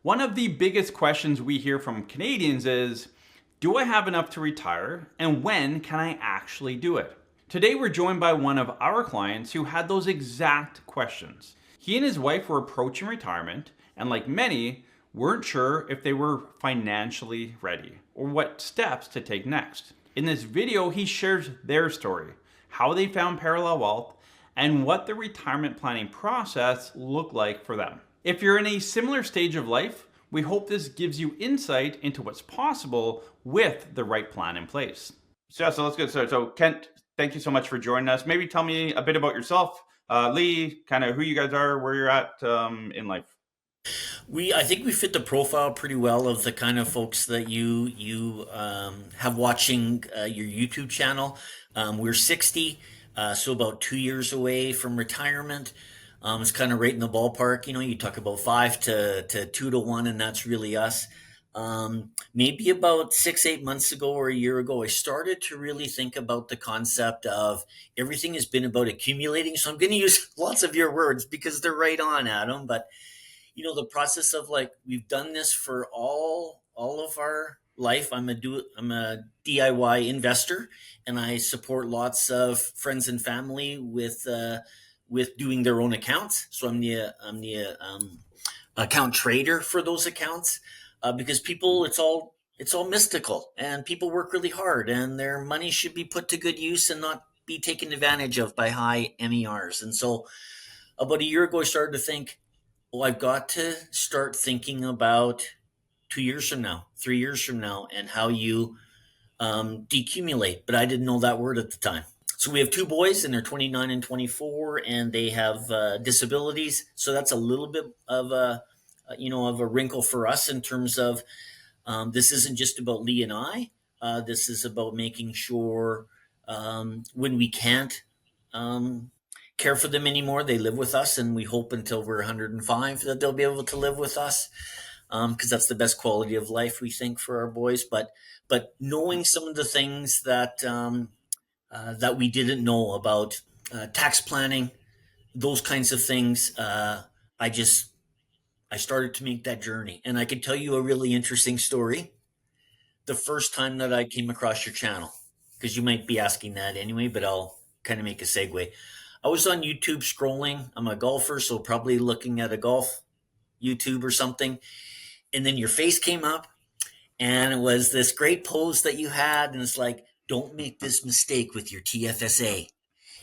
One of the biggest questions we hear from Canadians is, do I have enough to retire and when can I actually do it? Today we're joined by one of our clients who had those exact questions. He and his wife were approaching retirement and like many, weren't sure if they were financially ready or what steps to take next. In this video, he shares their story, how they found parallel wealth, and what the retirement planning process looked like for them. If you're in a similar stage of life, we hope this gives you insight into what's possible with the right plan in place. So let's get started. So Kent, thank you so much for joining us. Maybe tell me a bit about yourself, Lee, kind of who you guys are, where you're at in life. I think we fit the profile pretty well of the kind of folks that you have watching your YouTube channel. We're 60, so about 2 years away from retirement. It's kind of right in the ballpark. You know, you talk about 5 to 2 to 1, and that's really us. Maybe about 6, 8 months ago or a year ago, I started to really think about the concept of everything has been about accumulating. So I'm going to use lots of your words because they're right on, Adam. But the process of like we've done this for all of our life. I'm a DIY investor, and I support lots of friends and family with doing their own accounts. So I'm the account trader for those accounts, because people, it's all mystical, and people work really hard, and their money should be put to good use and not be taken advantage of by high MERs. And so about a year ago, I started to think, well, I've got to start thinking about 2 years from now, 3 years from now, and how you decumulate. But I didn't know that word at the time. So we have two boys, and they're 29 and 24, and they have disabilities. So that's a little bit of a wrinkle for us in terms of this isn't just about Lee and I. This is about making sure when we can't care for them anymore, they live with us, and we hope until we're 105 that they'll be able to live with us, because that's the best quality of life we think for our boys. But knowing some of the things that we didn't know about tax planning, those kinds of things, I started to make that journey. And I can tell you a really interesting story. The first time that I came across your channel, because you might be asking that anyway, but I'll kind of make a segue. I was on YouTube scrolling. I'm a golfer, so probably looking at a golf YouTube or something. And then your face came up, and it was this great pose that you had. And it's like, don't make this mistake with your TFSA.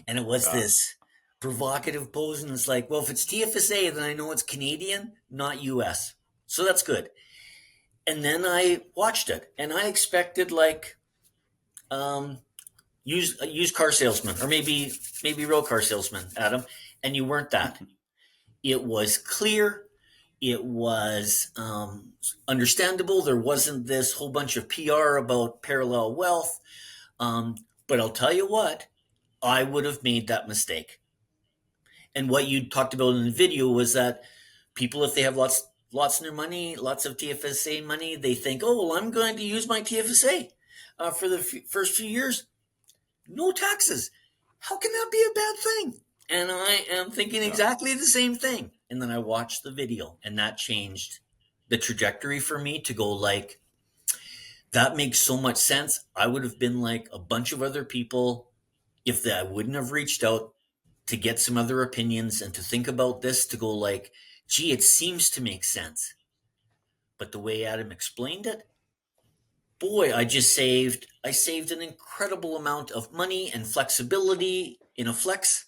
And it was Uh, this provocative pose. And it's like, well, if it's TFSA, then I know it's Canadian, not US. So that's good. And then I watched it, and I expected like, used car salesman, or maybe real car salesman, Adam, and you weren't that. It was clear. It was understandable. There wasn't this whole bunch of PR about parallel wealth. But I'll tell you what, I would have made that mistake. And what you talked about in the video was that people, if they have lots in their money, lots of TFSA money, they think, oh, well, I'm going to use my TFSA for the first few years. No taxes. How can that be a bad thing? And I am thinking yeah. exactly the same thing. And then I watched the video, and that changed the trajectory for me to go like, that makes so much sense. I would have been like a bunch of other people if I wouldn't have reached out to get some other opinions and to think about this, to go like, gee, it seems to make sense. But the way Adam explained it, boy, I saved an incredible amount of money and flexibility in a flex.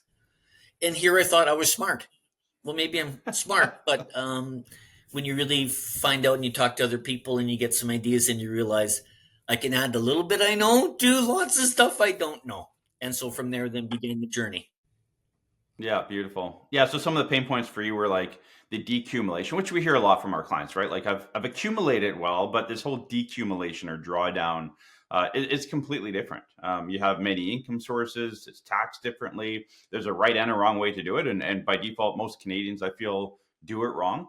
And here I thought I was smart. Well, maybe I'm smart, but when you really find out and you talk to other people and you get some ideas and you realize I can add the little bit I know to lots of stuff I don't know. And so from there, then began the journey. Yeah, beautiful. Yeah, so some of the pain points for you were like the decumulation, which we hear a lot from our clients, right? Like I've accumulated well, but this whole decumulation or drawdown is completely different. You have many income sources, it's taxed differently. There's a right and a wrong way to do it, and by default, most Canadians I feel do it wrong.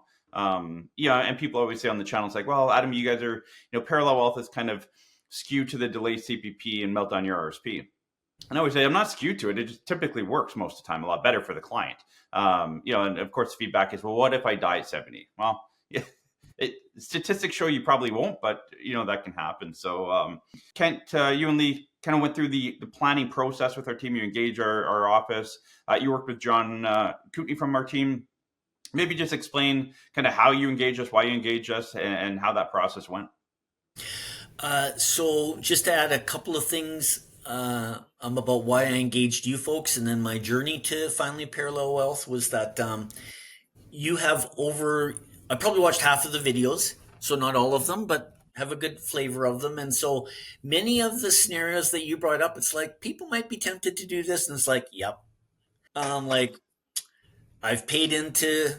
Yeah, and people always say on the channel, it's like, well, Adam, you guys are, parallel wealth is kind of skewed to the delayed CPP and melt down your RSP. And I always say I'm not skewed to it. It just typically works most of the time a lot better for the client. And of course, feedback is, well, what if I die at 70? Well, yeah, statistics show you probably won't, but that can happen. So Kent, you and Lee kind of went through the planning process with our team. You engaged our office. You worked with John Kootenay from our team. Maybe just explain kind of how you engage us, why you engage us, and how that process went. So just to add a couple of things about why I engaged you folks, and then my journey to finally parallel wealth was that you have I probably watched half of the videos, so not all of them, but have a good flavor of them. And so many of the scenarios that you brought up, it's like people might be tempted to do this, and it's like, yep. Like I've paid into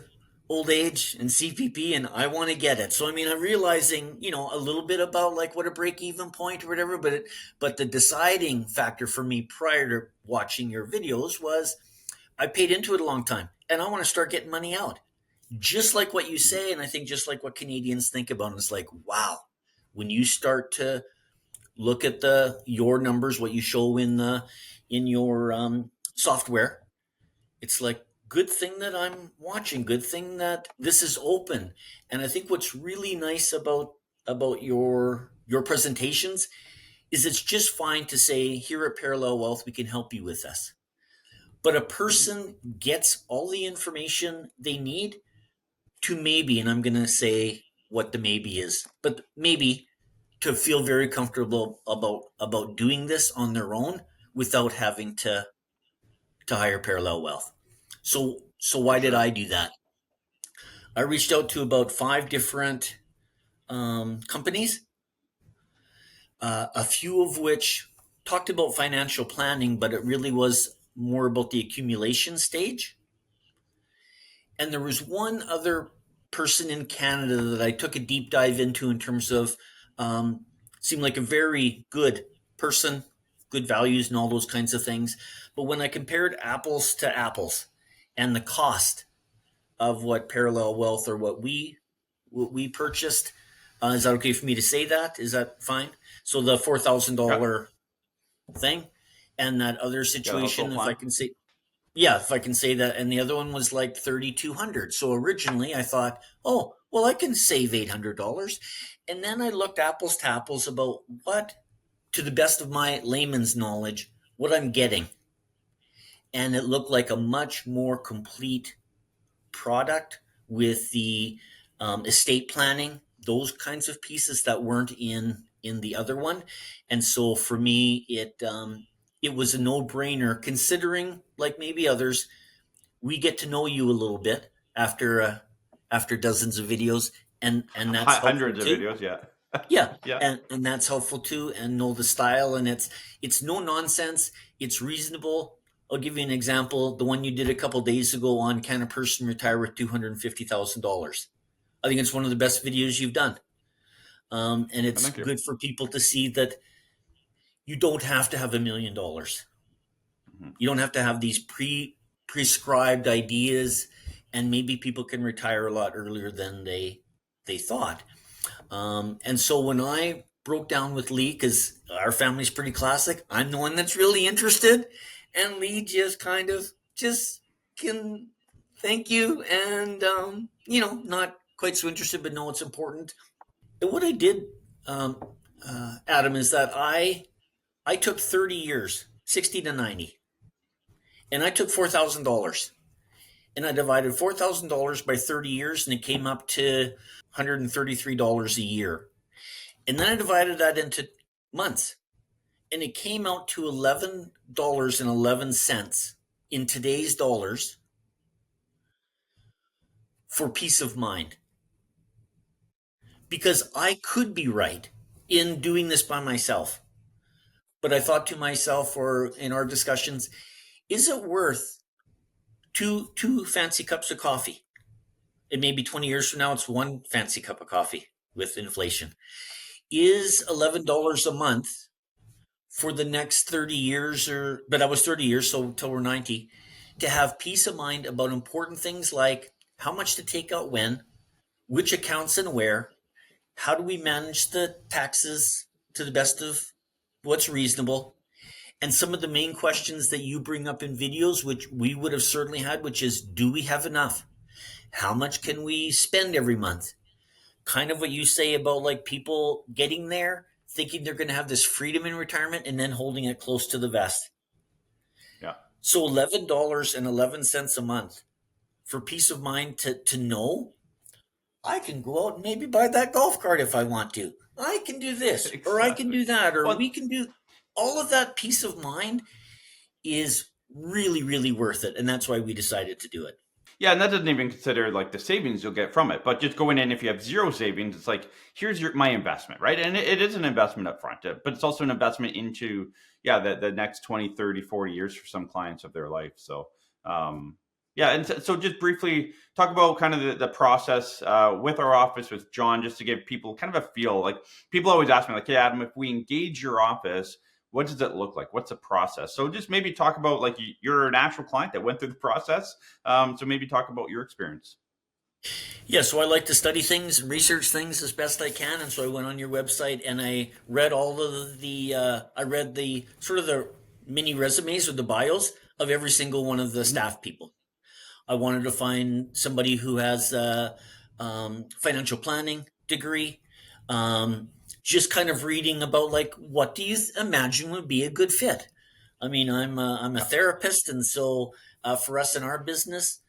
old age and CPP and I want to get it. So I mean, I'm realizing, a little bit about like what a break even point or whatever, but the deciding factor for me prior to watching your videos was I paid into it a long time and I want to start getting money out. Just like what you say, and I think just like what Canadians think about it, it's like, wow, when you start to look at your numbers, what you show in your software, it's like, good thing that I'm watching, good thing that this is open. And I think what's really nice about your presentations is it's just fine to say, here at Parallel Wealth, we can help you with this. But a person gets all the information they need to maybe, and I'm going to say what the maybe is, but maybe to feel very comfortable about doing this on their own without having to hire Parallel Wealth. So why did I do that? I reached out to about 5 different companies, a few of which talked about financial planning, but it really was more about the accumulation stage. And there was one other person in Canada that I took a deep dive into in terms of seemed like a very good person, good values and all those kinds of things. But when I compared apples to apples and the cost of what Parallel Wealth or what we purchased, is that okay for me to say that? Is that fine? So the $4,000 thing and that other situation, if I can say, yeah, if I can say that, and the other one was like 3,200. So originally I thought, oh, well, I can save $800. And then I looked apples to apples about what, to the best of my layman's knowledge, what I'm getting. And it looked like a much more complete product with the estate planning, those kinds of pieces that weren't in the other one. And so for me, it was a no-brainer, considering, like maybe others, we get to know you a little bit after dozens of videos, and that's hundreds of too. videos, yeah. Yeah, Yeah. and that's helpful too, and know the style, and it's no nonsense. It's reasonable. I'll give you an example. The one you did a couple days ago on can a person retire with $250,000? I think it's one of the best videos you've done, and it's good for people to see that you don't have to have $1 million. You don't have to have these prescribed ideas, and maybe people can retire a lot earlier than they thought. And so when I broke down with Lee, because our family's pretty classic, I'm the one that's really interested, and Lee just kind of can thank you and not quite so interested, but know it's important. And what I did, Adam, is that I took 30 years, 60 to 90, and I took $4,000. And I divided $4,000 by 30 years, and it came up to $133 a year. And then I divided that into months, and it came out to $11.11 in today's dollars for peace of mind. Because I could be right in doing this by myself. But I thought to myself, or in our discussions, is it worth two fancy cups of coffee? And maybe 20 years from now, it's one fancy cup of coffee with inflation. Is $11 a month for the next 30 years, but I was 30 years, so till we're 90, to have peace of mind about important things like how much to take out when, which accounts and where, how do we manage the taxes to the best of what's reasonable, and some of the main questions that you bring up in videos, which we would have certainly had, which is, do we have enough? How much can we spend every month? kind of what you say about like people getting there, thinking they're going to have this freedom in retirement and then holding it close to the vest. Yeah. So $11.11 a month for peace of mind to know I can go out and maybe buy that golf cart if I want to. I can do this, or I can Exactly. do that, or we Well, can do all of that. Peace of mind is really, really worth it. And that's why we decided to do it. yeah, and that doesn't even consider like the savings you'll get from it. But just going in, if you have zero savings, it's like here's my investment, right? And it is an investment up front, but it's also an investment into yeah the next 20, 30, 40 years for some clients of their life. So yeah, and so just briefly talk about kind of the process with our office with John, just to give people kind of a feel. Like people always ask me, like, "Hey, Adam, if we engage your office, what does it look like? What's the process?" So just maybe talk about like you're an actual client that went through the process. So maybe talk about your experience. Yeah, so I like to study things and research things as best I can, and so I went on your website and I read all of I read the sort of the mini resumes or the bios of every single one of the Mhm. staff people. I wanted to find somebody who has a financial planning degree. Um, just kind of reading about like what do you imagine would be a good fit. I mean, I'm a Yeah, therapist, and so for us in our business,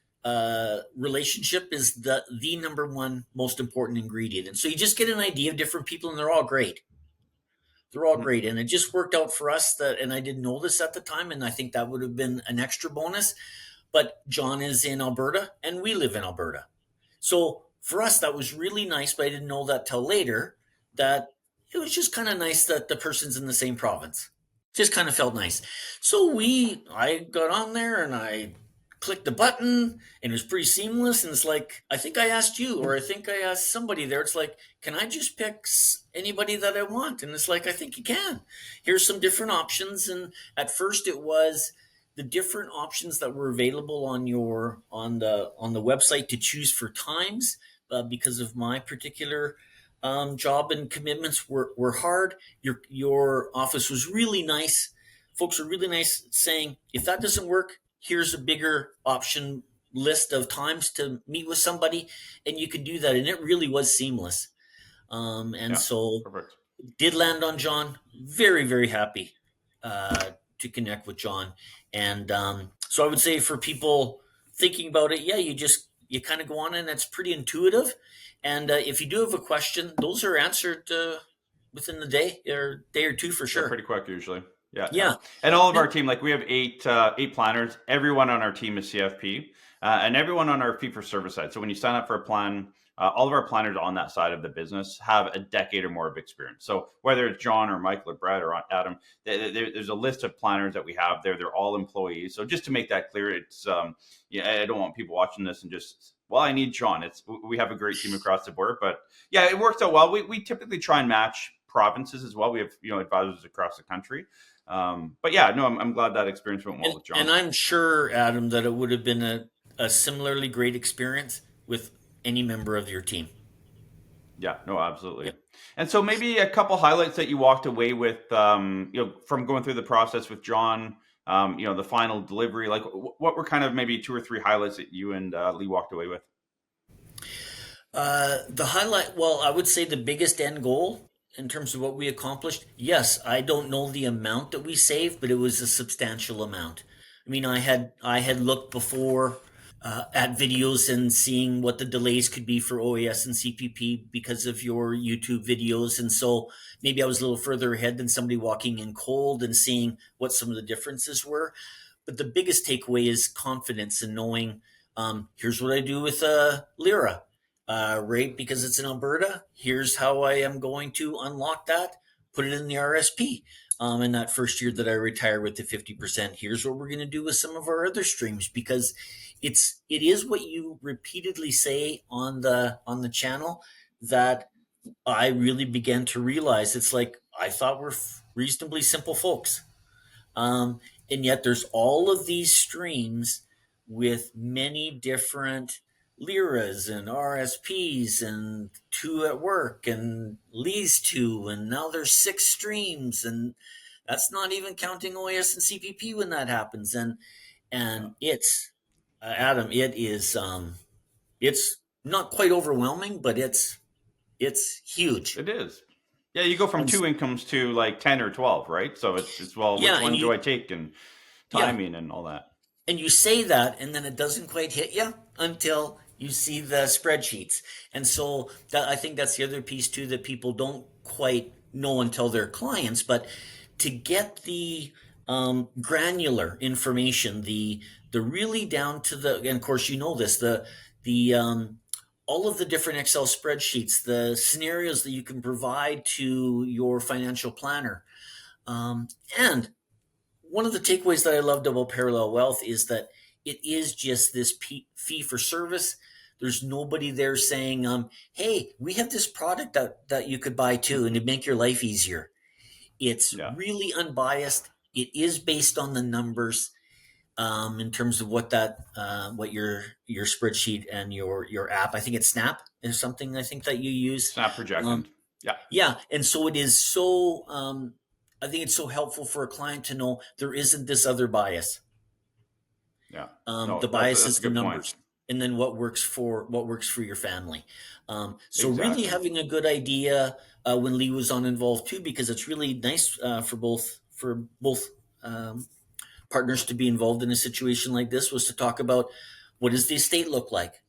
relationship is the number one most important ingredient. And so you just get an idea of different people, and they're all great. They're all Mhm. great, and it just worked out for us that. And I didn't know this at the time, and I think that would have been an extra bonus. But John is in Alberta, and we live in Alberta. So for us, that was really nice, but I didn't know that till later that it was just kind of nice that the person's in the same province. Just kind of felt nice. So I got on there and I clicked the button and it was pretty seamless. And it's like, I think I asked you, or I think I asked somebody there. It's like, can I just pick anybody that I want? And it's like, I think you can. Here's some different options. And at first it was the different options that were available on on the website to choose for times, because of my particular job and commitments were hard. Your office was really nice. Folks were really nice, saying if that doesn't work, here's a bigger option list of times to meet with somebody, and you can do that. And it really was seamless. And yeah, so perfect. did land on John. Very, very happy to connect with John. And so I would say for people thinking about it, yeah, you kind of go on and it's pretty intuitive. And if you do have a question, those are answered within the day or two for Yeah, sure. pretty quick usually. Yeah, yeah. Yeah. And all of our And team, like we have eight planners. Everyone on our team is CFP, and everyone on our fee for service side. So when you sign up for a plan, all of our planners on that side of the business have a decade or more of experience. So whether it's John or Michael or Brad or Adam, there's a list of planners that we have there. They're all employees. So just to make that clear, it's yeah, I don't want people watching this and just well, I need John. It's we have a great team across the board, but yeah, it works out well. We typically try and match provinces as well. We have advisors across the country. But yeah, no, I'm glad that experience went well with and John. I'm sure, Adam, that it would have been a similarly great experience with any member of your team. Yeah, no, absolutely. Yep. And so maybe a couple highlights that you walked away with, from going through the process with John. The final delivery. Like, what were kind of maybe two or three highlights that you and Lee walked away with? The highlight, well, I would say the biggest end goal in terms of what we accomplished. Yes, I don't know the amount that we saved, but it was a substantial amount. I mean, I had looked before at videos and seeing what the delays could be for OAS and CPP because of your YouTube videos, and so maybe I was a little further ahead than somebody walking in cold and seeing what some of the differences were. But the biggest takeaway is confidence in knowing here's what I do with Lyra rate because it's in Alberta. Here's how I am going to unlock that, put it in the RSP. In that first year that I retire with the 50%, here's what we're going to do with some of our other streams because it is what you repeatedly say on the channel that I really began to realize. It's like I thought we're reasonably simple folks, and yet there's all of these streams with many different liras and RSPs and two at work and Lee's two, and now there's six streams, and that's not even counting OAS and CPP when that happens. Yeah, And it's Adam, it's not quite overwhelming, but It's huge. It is. Yeah, you go from And two incomes to like 10 or 12, right? So it's well, which yeah, and one do I take, and yeah, timing and all that. and you say that, and then it doesn't quite hit you until you see the spreadsheets. And so that, I think that's the other piece too that people don't quite know until they're clients. But to get the granular information, the really down to the, and of course you know this, the all of the different Excel spreadsheets, the scenarios that you can provide to your financial planner, and one of the takeaways that I loved about parallel wealth is that it is just this fee for service. There's nobody there saying, "Hey, we have this product that you could buy too, and it'd make your life easier." It's Yeah. really unbiased. It is based on the numbers in terms of what that what your spreadsheet and your app. I think it's Snap is something I think that you use. Snap Um, projecting. Yeah. yeah, and so it is so. I think it's so helpful for a client to know there isn't this other bias. Yeah. The No, bias that's is a the good point. numbers, and then what works for your family. So really Exactly. having a good idea when Lee was on involved too, because it's really nice for both partners to be involved in a situation like this, was to talk about what does the estate look like.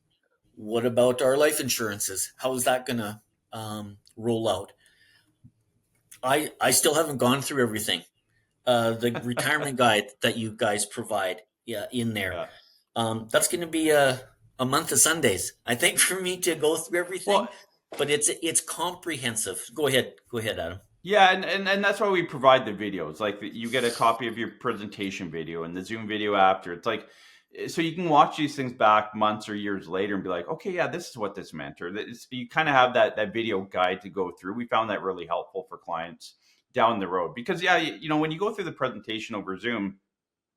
What about our life insurances? How is that going to roll out? I still haven't gone through everything. The retirement guide that you guys provide, yeah, in there. Yeah. That's going to be a month of Sundays, I think, for me to go through everything. Well, But it's comprehensive. Go ahead, Adam. yeah, and that's why we provide the videos. Like you get a copy of your presentation video and the Zoom video after. It's like so you can watch these things back months or years later and be like, okay, yeah, this is what this meant, or this, you kind of have that video guide to go through. We found that really helpful for clients down the road because yeah, you know, when you go through the presentation over Zoom,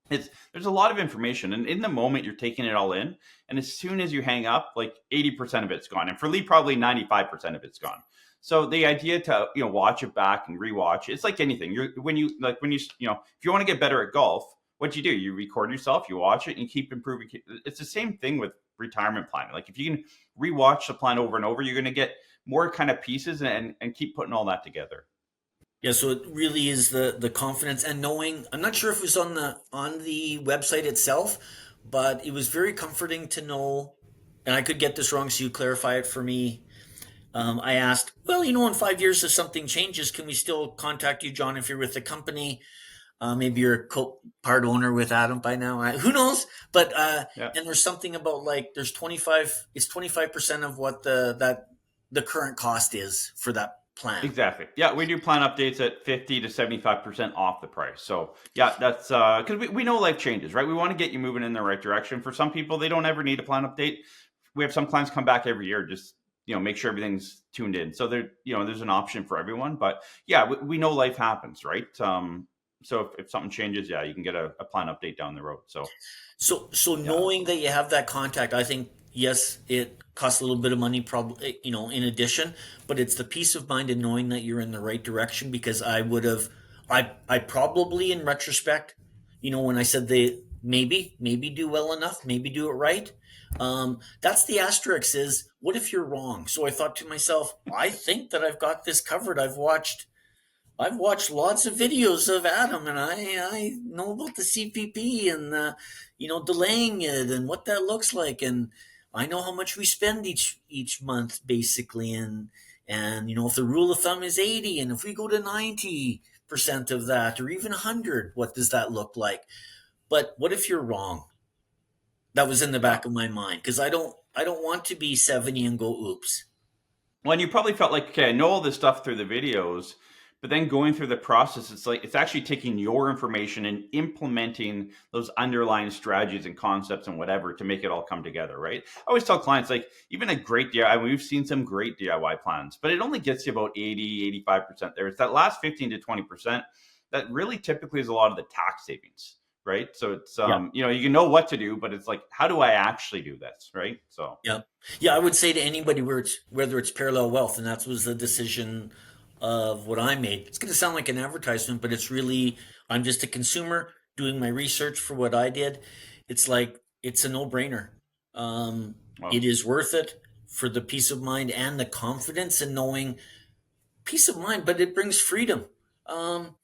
it's there's a lot of information, and in the moment you're taking it all in, and as soon as you hang up, like 80% of it's gone, and for Lee, probably 95% of it's gone. So the idea to watch it back and rewatch, it's like anything. You're when you know if you want to get better at golf, what you do, you record yourself, you watch it, and you keep improving. It's the same thing with retirement planning. Like if you can rewatch the plan over and over, you're going to get more kind of pieces and keep putting all that together. Yeah, so it really is the confidence and knowing. I'm not sure if it was on the website itself, but it was very comforting to know. And I could get this wrong, so you clarify it for me. I asked, well, in 5 years, if something changes, can we still contact you, John, if you're with the company? Maybe you're a part owner with Adam by now. Who knows? But Yeah. and there's something about like there's 25. It's 25% of what the current cost is for that plan. Exactly. Yeah, we do plan updates at 50 to 75% off the price. So, yeah, that's because we know life changes, right? We want to get you moving in the right direction. For some people, they don't ever need a plan update. We have some clients come back every year, just, make sure everything's tuned in. So, there's an option for everyone. But yeah, we know life happens, right? So, if something changes, yeah, you can get a plan update down the road. So, So yeah, knowing that you have that contact, I think yes, it costs a little bit of money, probably in addition, but it's the peace of mind in knowing that you're in the right direction. Because I probably in retrospect, when I said they maybe do well enough, maybe do it right. That's the asterisk is what if you're wrong? So I thought to myself, I think that I've got this covered. I've watched lots of videos of Adam, and I know about the CPP and delaying it and what that looks like, and I know how much we spend each month basically, and if the rule of thumb is 80, and if we go to 90% of that, or even 100, what does that look like? But what if you're wrong? That was in the yeah. back of my mind because I don't want to be 70 and go oops. Well, and you probably felt like, okay, I know all this stuff through the videos, but then going through the process, it's like it's actually taking your information and implementing those underlying strategies and concepts and whatever to make it all come together, right? I always tell clients, like, even a great DIY, we've seen some great DIY plans, but it only gets you about 80, 85% there. It's that last 15 to 20% that really typically is a lot of the tax savings, right? So it's, Yeah. you can know what to do, but it's like, how do I actually do this, right? So, Yeah. Yeah, I would say to anybody whether it's parallel wealth, and that was the decision of what I made. It's going to sound like an advertisement, but it's really I'm just a consumer doing my research for what I did. It's like it's a no-brainer. It well, is worth it. for the peace of mind and the confidence and knowing peace of mind, but it brings freedom. Um,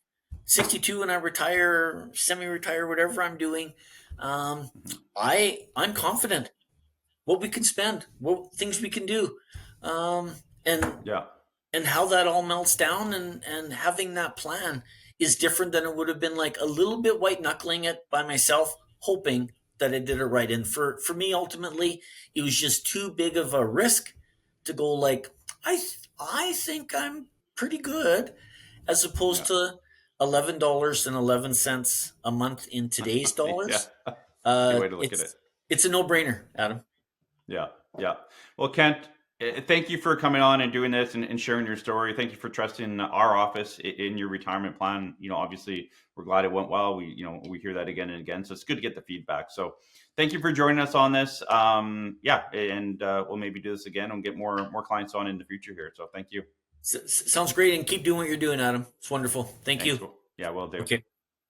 62 and I retire, semi-retire, whatever I'm doing. Mhm. I'm confident what we can spend, what things we can do, um, and Yeah. and how that all melts down, and having that plan is different than it would have been, like a little bit white knuckling it by myself, hoping that I did it right. And for me, ultimately, it was just too big of a risk to go like I think I'm pretty good, as opposed Yeah. to $11.11 a month in today's Yeah. dollars. Good way to look at it. It's a no brainer, Adam. Yeah, yeah. Well, Kent, thank you for coming on and doing this and sharing your story. Thank you for trusting our office in your retirement plan. Obviously, we're glad it went well. We hear that again and again, so it's good to get the feedback. So, thank you for joining us on this. Yeah, and we'll maybe do this again and get more clients on in the future here. So, thank you. Sounds great, and keep doing what you're doing, Adam. It's wonderful. Thank Thanks. you. Yeah, will do. Okay.